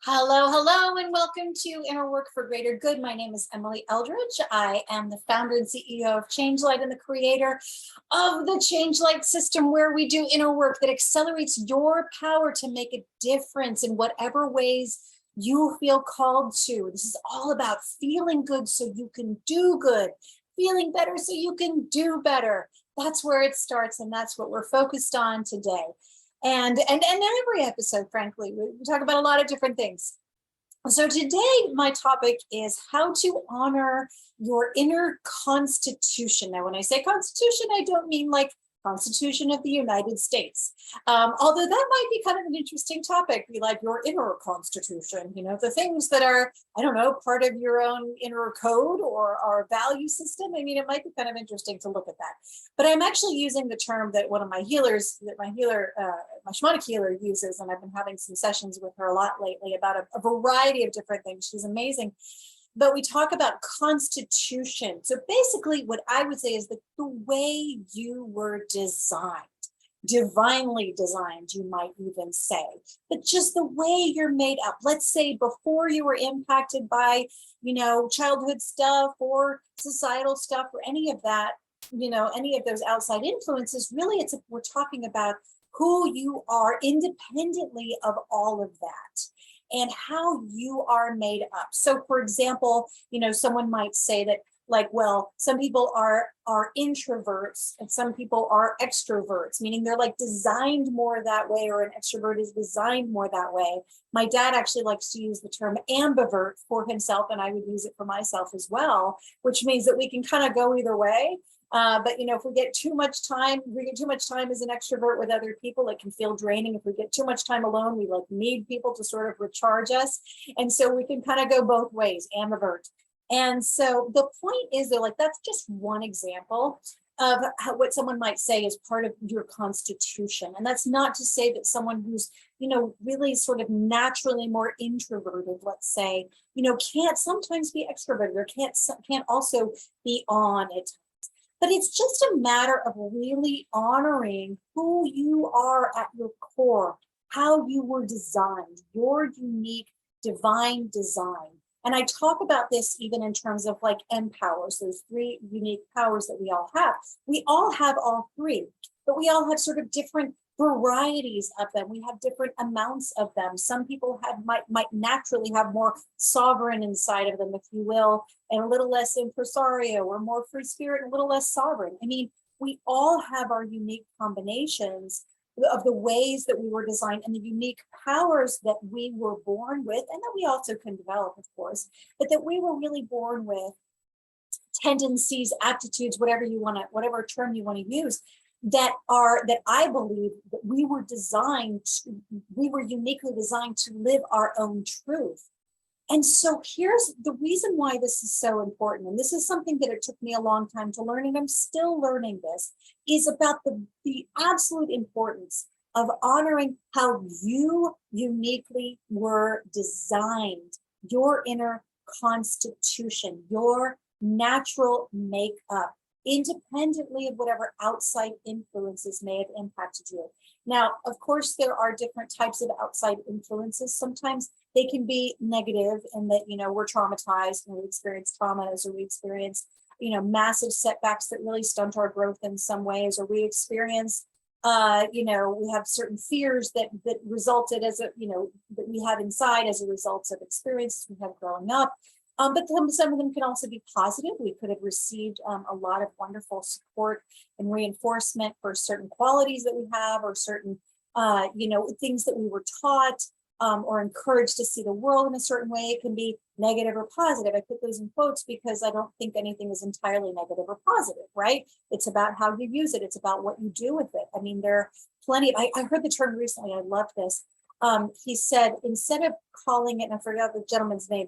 Hello, hello, and welcome to Inner Work for Greater Good. My name is Emily Eldridge. I am the founder and CEO of Change Light and the creator of the Change Light system, where we do inner work that accelerates your power to make a difference in whatever ways you feel called to. This is all about feeling good so you can do good, feeling better so you can do better. That's where it starts, and that's what we're focused on today. And every episode, frankly, we talk about a lot of different things. So today, my topic is how to honor your inner constitution. Now, when I say constitution, I don't mean like Constitution of the United States. Although that might be kind of an interesting topic, be like your inner constitution, the things that are, I don't know, part of your own inner code or our value system. I mean, it might be kind of interesting to look at that. But I'm actually using the term that one of my healers, my shamanic healer uses, and I've been having some sessions with her a lot lately about a variety of different things. She's amazing. But we talk about constitution. So basically what I would say is the way you were designed, divinely designed, you might even say, but just the way you're made up. Let's say before you were impacted by, childhood stuff or societal stuff or any of that, any of those outside influences. Really, we're talking about who you are independently of all of that, and how you are made up. So for example, someone might say that, like, well, some people are introverts and some people are extroverts, meaning they're like designed more that way, or an extrovert is designed more that way. My dad actually likes to use the term ambivert for himself, and I would use it for myself as well, which means that we can kind of go either way. But if we get too much time as an extrovert with other people, it can feel draining. If we get too much time alone, we need people to sort of recharge us. And so we can kind of go both ways, ambivert. And so the point is, though, that's just one example of what someone might say is part of your constitution. And that's not to say that someone who's, really sort of naturally more introverted, let's say, can't sometimes be extroverted, or can't also be on it. But it's just a matter of really honoring who you are at your core, how you were designed, your unique divine design. And I talk about this even in terms of empowers, those three unique powers that we all have. We all have all three, but we all have sort of different varieties of them. We have different amounts of them. Some people might naturally have more sovereign inside of them, if you will, and a little less impresario, or more free spirit and a little less sovereign. I mean, we all have our unique combinations of the ways that we were designed and the unique powers that we were born with, and that we also can develop, of course, but that we were really born with, tendencies, aptitudes, whatever term you want to use, that I believe that we were uniquely designed to live our own truth. And so here's the reason why this is so important. And this is something that it took me a long time to learn, and I'm still learning this, is about the absolute importance of honoring how you uniquely were designed, your inner constitution, your natural makeup, independently of whatever outside influences may have impacted you. Now, of course, there are different types of outside influences. Sometimes they can be negative in that, we're traumatized and we experience traumas, or we experience, massive setbacks that really stunt our growth in some ways, or we experience, we have certain fears that resulted that we have inside as a result of experiences we have growing up. But some of them can also be positive. We could have received a lot of wonderful support and reinforcement for certain qualities that we have, or certain, things that we were taught, or encouraged to see the world in a certain way. It can be negative or positive. I put those in quotes because I don't think anything is entirely negative or positive, right? It's about how you use it. It's about what you do with it. I mean, there are plenty of, I heard the term recently, I love this. He said, instead of calling it, and I forgot the gentleman's name,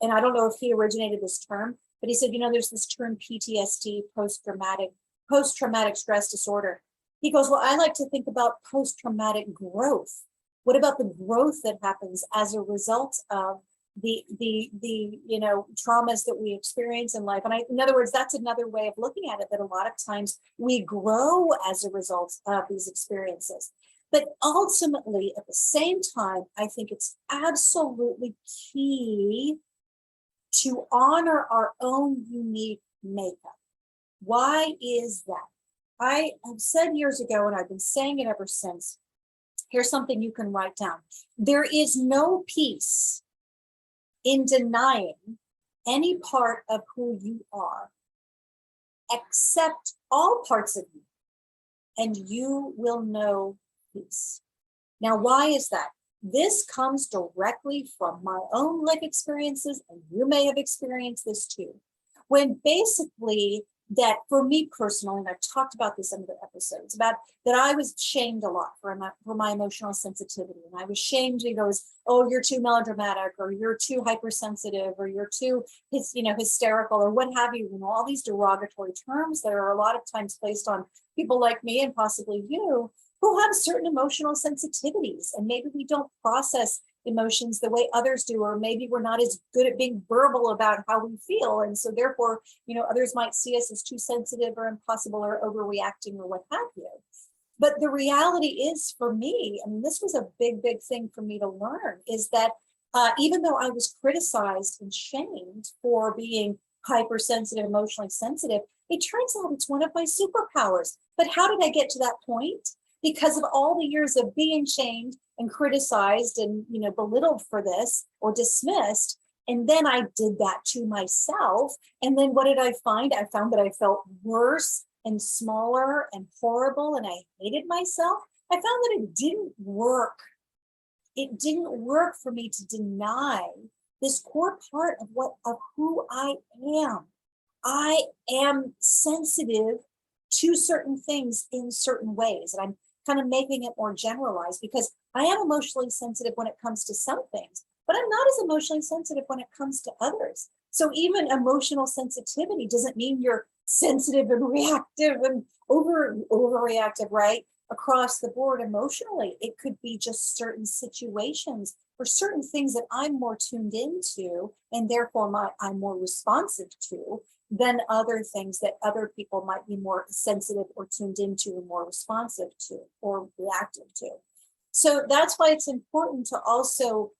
and I don't know if he originated this term, but he said, there's this term PTSD, post-traumatic stress disorder. He goes, well, I like to think about post-traumatic growth. What about the growth that happens as a result of the traumas that we experience in life? And in other words, that's another way of looking at it, that a lot of times we grow as a result of these experiences. But ultimately, at the same time, I think it's absolutely key to honor our own unique makeup. Why is that? I have said years ago, and I've been saying it ever since, here's something you can write down. There is no peace in denying any part of who you are, accept all parts of you, and you will know peace. Now, why is that? This comes directly from my own life experiences, and you may have experienced this too. When basically, that for me personally, and I've talked about this in other episodes, about that I was shamed a lot for my emotional sensitivity. And I was shamed, as, oh, you're too melodramatic, or you're too hypersensitive, or you're too hysterical, or what have you, all these derogatory terms that are a lot of times placed on people like me and possibly you, who have certain emotional sensitivities, and maybe we don't process emotions the way others do, or maybe we're not as good at being verbal about how we feel. And so therefore, others might see us as too sensitive or impossible or overreacting or what have you. But the reality is, for me, this was a big, big thing for me to learn, is that even though I was criticized and shamed for being hypersensitive, emotionally sensitive, it turns out it's one of my superpowers. But how did I get to that point? Because of all the years of being shamed and criticized and belittled for this or dismissed. And then I did that to myself. And then what did I find? I found that I felt worse and smaller and horrible, and I hated myself. I found that it didn't work. It didn't work for me to deny this core part of who I am. I am sensitive to certain things in certain ways. And I'm kind of making it more generalized, because I am emotionally sensitive when it comes to some things, but I'm not as emotionally sensitive when it comes to others. So even emotional sensitivity doesn't mean you're sensitive and reactive and overreactive, right? Across the board emotionally. It could be just certain situations or certain things that I'm more tuned into, and therefore I'm more responsive to, than other things that other people might be more sensitive or tuned into and more responsive to or reactive to. So that's why it's important to also,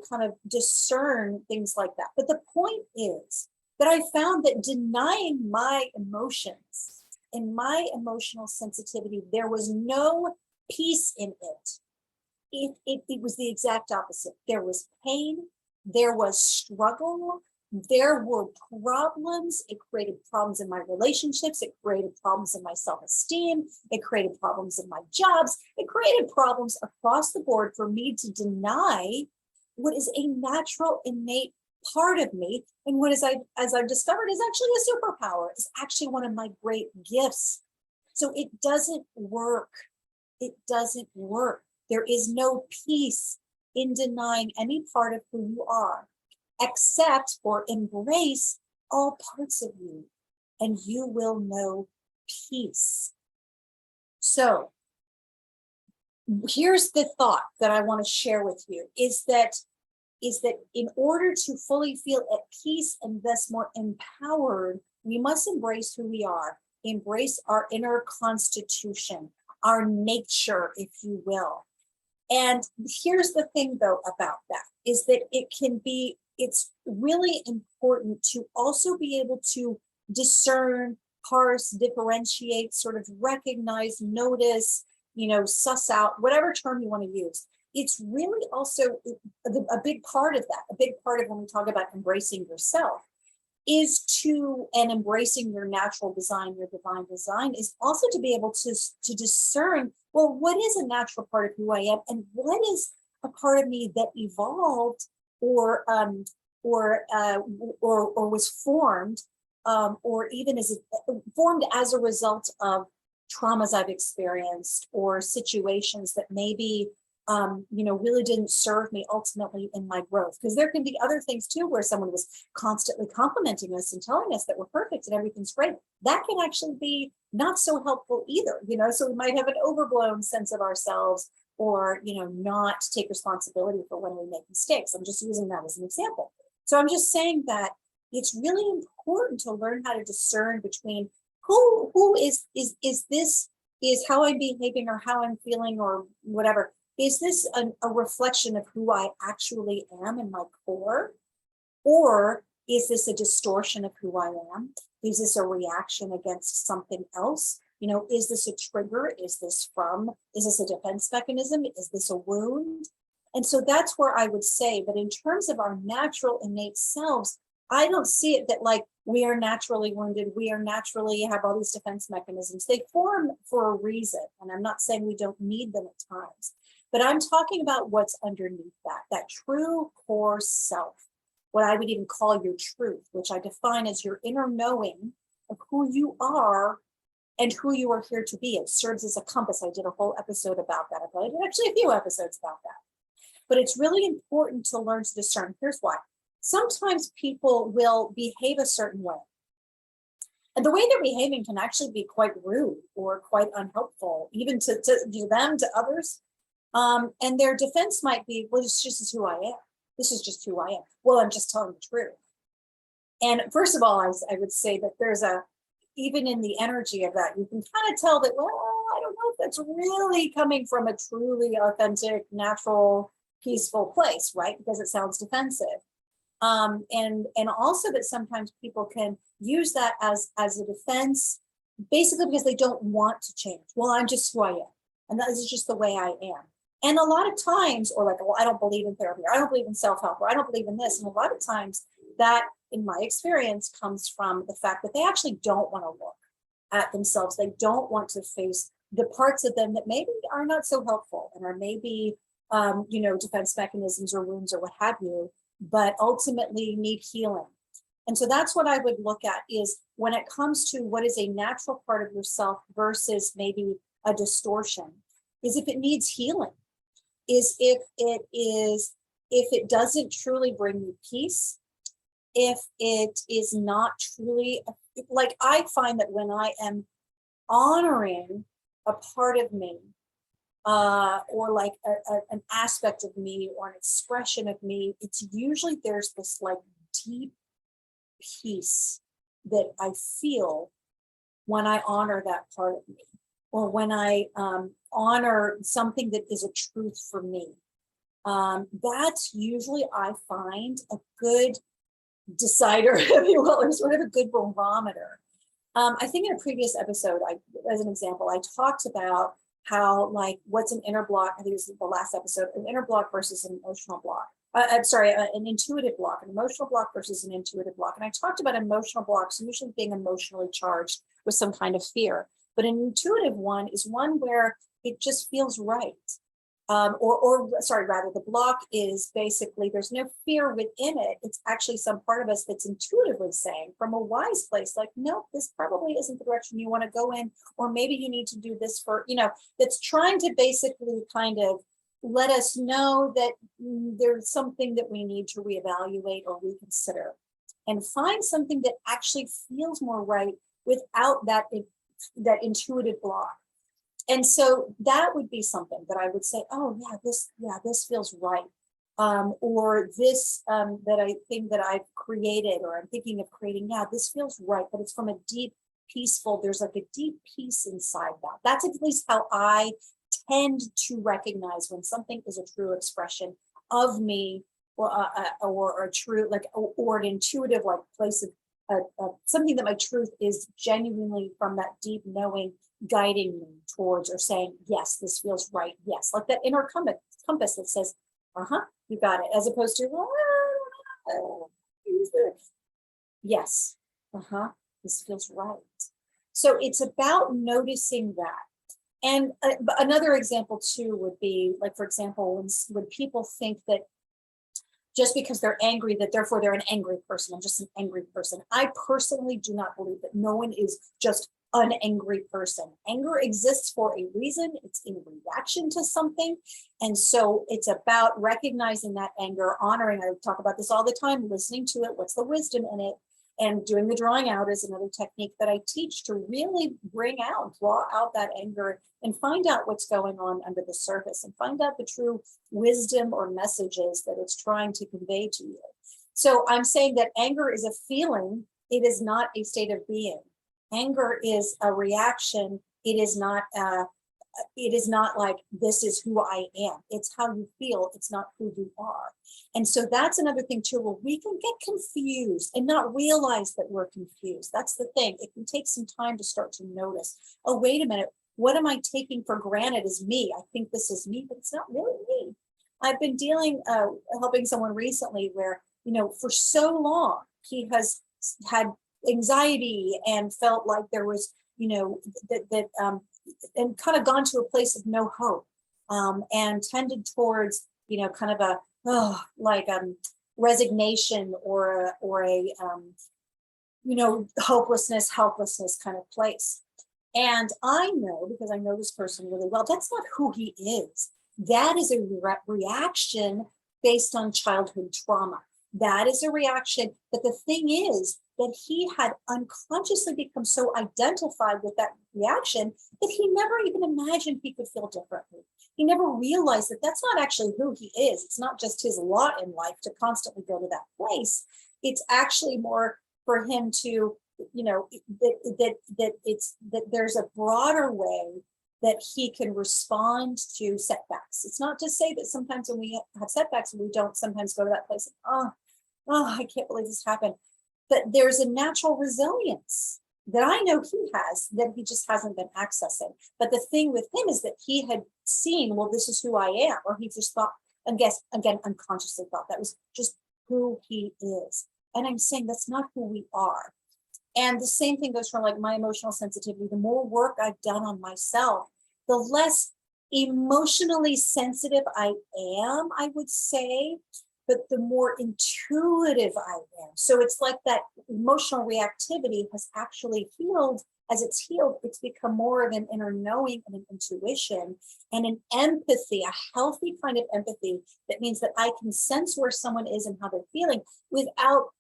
kind of discern things like that. But the point is that I found that denying my emotions and my emotional sensitivity, there was no peace in it. It was the exact opposite. There was pain, there was struggle, there were problems. It created problems in my relationships. It created problems in my self-esteem. It created problems in my jobs. It created problems across the board for me to deny what is a natural, innate part of me. And what as I've discovered is actually a superpower. It's actually one of my great gifts. So it doesn't work. It doesn't work. There is no peace in denying any part of who you are. Accept or embrace all parts of you, and you will know peace. So here's the thought that I want to share with you, is that in order to fully feel at peace and thus more empowered, we must embrace who we are, embrace our inner constitution, our nature, if you will. And here's the thing, though, about that, is that it's really important to also be able to discern, parse, differentiate, sort of recognize, notice, suss out, whatever term you want to use. It's really also a big part of that. A big part of when we talk about embracing yourself and embracing your natural design, your divine design, is also to be able to discern, well, what is a natural part of who I am, and what is a part of me that evolved or was formed, or even formed as a result of traumas I've experienced, or situations that maybe really didn't serve me ultimately in my growth. Because there can be other things too, where someone was constantly complimenting us and telling us that we're perfect and everything's great. That can actually be not so helpful either. So we might have an overblown sense of ourselves, or not take responsibility for when we make mistakes. I'm just using that as an example. So I'm just saying that it's really important to learn how to discern between who is this is how I'm behaving or how I'm feeling or whatever, is this a reflection of who I actually am in my core? Or is this a distortion of who I am? Is this a reaction against something else? You know, is this a trigger? Is this a defense mechanism? Is this a wound? And so that's where I would say, but in terms of our natural innate selves, I don't see it that like we are naturally wounded, we are naturally have all these defense mechanisms. They form for a reason. And I'm not saying we don't need them at times, but I'm talking about what's underneath that true core self, what I would even call your truth, which I define as your inner knowing of who you are and who you are here to be. It serves as a compass. I did a whole episode about that. I did actually a few episodes about that. But it's really important to learn to discern. Here's why. Sometimes people will behave a certain way. And the way they're behaving can actually be quite rude or quite unhelpful, even to them, to others. And their defense might be, well, this just is who I am. This is just who I am. Well, I'm just telling the truth. And first of all, I would say that there's even in the energy of that, you can kind of tell that, well, I don't know if that's really coming from a truly authentic, natural, peaceful place, right? Because it sounds defensive. And also that sometimes people can use that as a defense, basically because they don't want to change. Well, I'm just who I am. And that is just the way I am. And a lot of times, or like, well, I don't believe in therapy, or I don't believe in self-help, or I don't believe in this. And a lot of times that, in my experience, comes from the fact that they actually don't want to look at themselves. They don't want to face the parts of them that maybe are not so helpful and are maybe, defense mechanisms or wounds or what have you, but ultimately need healing. And so that's what I would look at is when it comes to what is a natural part of yourself versus maybe a distortion, is if it needs healing, is if it doesn't truly bring you peace, if it is not truly, like I find that when I am honoring a part of me, or like an aspect of me or an expression of me, it's usually there's this like deep peace that I feel when I honor that part of me, or when I honor something that is a truth for me. That's usually, I find, a good decider, if you will, or sort of a good barometer. I think in a previous episode, as an example, I talked about how, like, what's an inner block? I think it was the last episode, an inner block versus an emotional block. An intuitive block, an emotional block versus an intuitive block. And I talked about emotional blocks usually being emotionally charged with some kind of fear. But an intuitive one is one where it just feels right. The block is basically, there's no fear within it. It's actually some part of us that's intuitively saying from a wise place, like, no, this probably isn't the direction you want to go in, or maybe you need to do this that's trying to basically kind of let us know that there's something that we need to reevaluate or reconsider and find something that actually feels more right without that intuitive block. And so that would be something that I would say, oh yeah, this feels right. Or this that I think that I've created or I'm thinking of creating, yeah, this feels right, but it's from a deep, peaceful, there's like a deep peace inside that. That's at least how I tend to recognize when something is a true expression of me, or a true, like, or an intuitive, like, place of something that my truth is genuinely from that deep knowing guiding me towards, or saying, yes, this feels right. Yes, like that inner compass that says, you got it, as opposed to, yes, this feels right. So it's about noticing that. And another example too would be, like, for example, when people think that just because they're angry, that therefore they're an angry person. I'm just an angry person. I personally do not believe that no one is just an angry person. Anger exists for a reason. It's in reaction to something. And so it's about recognizing that anger, honoring. I talk about this all the time, listening to it. What's the wisdom in it? And doing the drawing out is another technique that I teach to really draw out that anger and find out what's going on under the surface and find out the true wisdom or messages that it's trying to convey to you. So I'm saying that anger is a feeling. It is not a state of being. Anger is a reaction. It is not like this is who I am. It's how you feel. It's not who you are. And so that's another thing too, where we can get confused and not realize that we're confused. That's the thing. It can take some time to start to notice, oh, wait a minute. What am I taking for granted as me? I think this is me, but it's not really me. I've been helping someone recently where, for so long, he has had anxiety and felt like there was, and kind of gone to a place of no hope, and tended towards, kind of a, resignation or a hopelessness, helplessness kind of place. And I know, because I know this person really well, that's not who he is. That is a reaction based on childhood trauma. That is a reaction. But the thing is that he had unconsciously become so identified with that reaction that he never even imagined he could feel differently. He never realized that that's not actually who he is. It's not just his lot in life to constantly go to that place. It's actually more for him to, that there's a broader way that he can respond to setbacks. It's not to say that sometimes when we have setbacks, we don't sometimes go to that place, I can't believe this happened. But there's a natural resilience that I know he has that he just hasn't been accessing. But the thing with him is that he had seen, well, this is who I am, or he just thought, and guess again, unconsciously thought that was just who he is. And I'm saying that's not who we are. And the same thing goes for like my emotional sensitivity. The more work I've done on myself, the less emotionally sensitive I am, I would say, but the more intuitive I am. So it's like that emotional reactivity has actually healed. As it's healed, it's become more of an inner knowing and an intuition and an empathy, a healthy kind of empathy that means that I can sense where someone is and how they're feeling without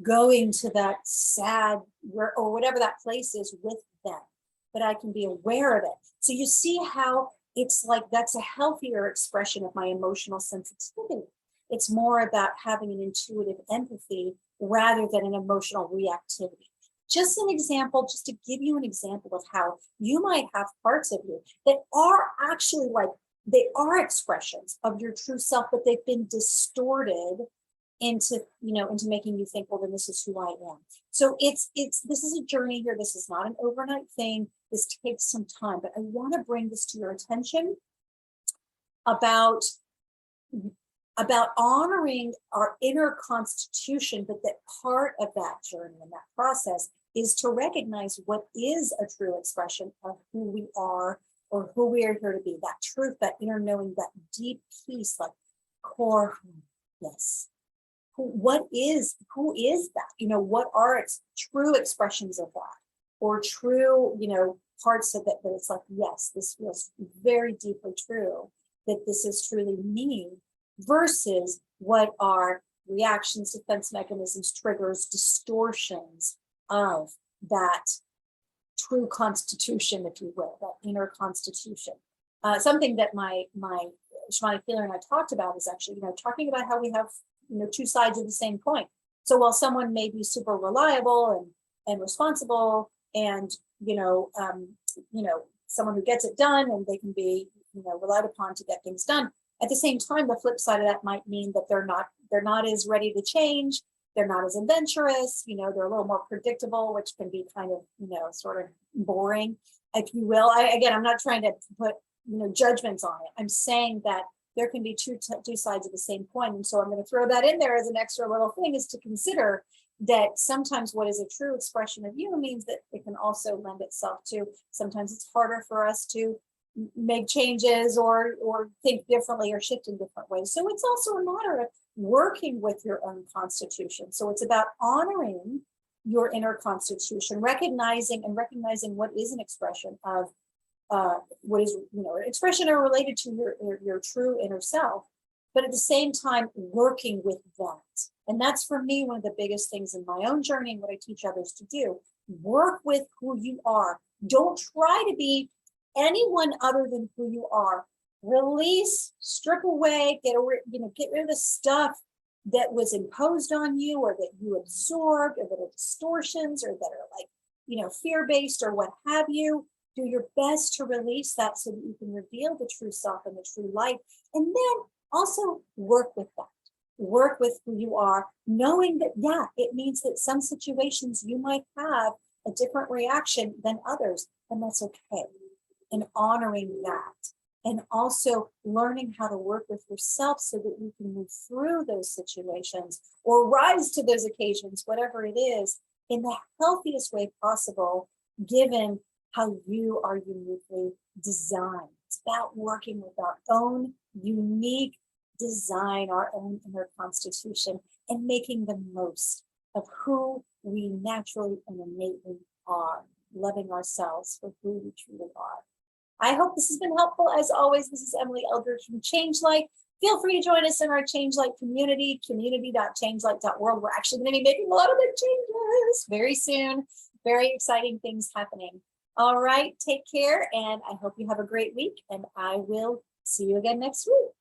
going to that sad or whatever that place is with them, but I can be aware of it. So you see how it's like that's a healthier expression of my emotional sensitivity. It's more about having an intuitive empathy rather than an emotional reactivity. Just an example, just to give you an example of how you might have parts of you that are actually like, they are expressions of your true self, but they've been distorted into making you think, well, then this is who I am. So this is a journey here. This is not an overnight thing. This takes some time, but I want to bring this to your attention about honoring our inner constitution, but that part of that journey and that process is to recognize what is a true expression of who we are or who we are here to be, that truth, that inner knowing, that deep peace, like core, yes. Who is that? What are its true expressions of that, or true, parts of it that it's like, yes, this feels very deeply true, that this is truly me, versus what are reactions, defense mechanisms, triggers, distortions of that true constitution, if you will, that inner constitution. Something that my Shamanic healer and I talked about is actually, talking about how we have two sides of the same coin. So while someone may be super reliable and responsible and, someone who gets it done and they can be, relied upon to get things done, at the same time, the flip side of that might mean that they're not as ready to change. They're not as adventurous, they're a little more predictable, which can be kind of, sort of boring, if you will. I'm not trying to put, judgments on it. I'm saying that there can be two sides of the same coin. And so I'm going to throw that in there as an extra little thing, is to consider that sometimes what is a true expression of you means that it can also lend itself to, sometimes it's harder for us to make changes or think differently or shift in different ways. So it's also a matter of working with your own constitution. So it's about honoring your inner constitution, recognizing what is an expression of what is, an expression or related to your true inner self, but at the same time working with that. And that's, for me, one of the biggest things in my own journey and what I teach others to do. Work with who you are. Don't try to be anyone other than who you are. Release, strip away, get rid of the stuff that was imposed on you or that you absorbed or that are distortions or that are like, fear-based or what have you. Do your best to release that so that you can reveal the true self and the true light. And then also work with that. Work with who you are, knowing that, yeah, it means that some situations you might have a different reaction than others, and that's okay. And honoring that. And also learning how to work with yourself so that you can move through those situations or rise to those occasions, whatever it is, in the healthiest way possible, given how you are uniquely designed. It's about working with our own unique design, our own inner constitution, and making the most of who we naturally and innately are, loving ourselves for who we truly are. I hope this has been helpful. As always, this is Emily Eldridge from Change Light. Feel free to join us in our Change Light community, community.changelight.world. We're actually going to be making a lot of big changes very soon. Very exciting things happening. All right, take care, and I hope you have a great week, and I will see you again next week.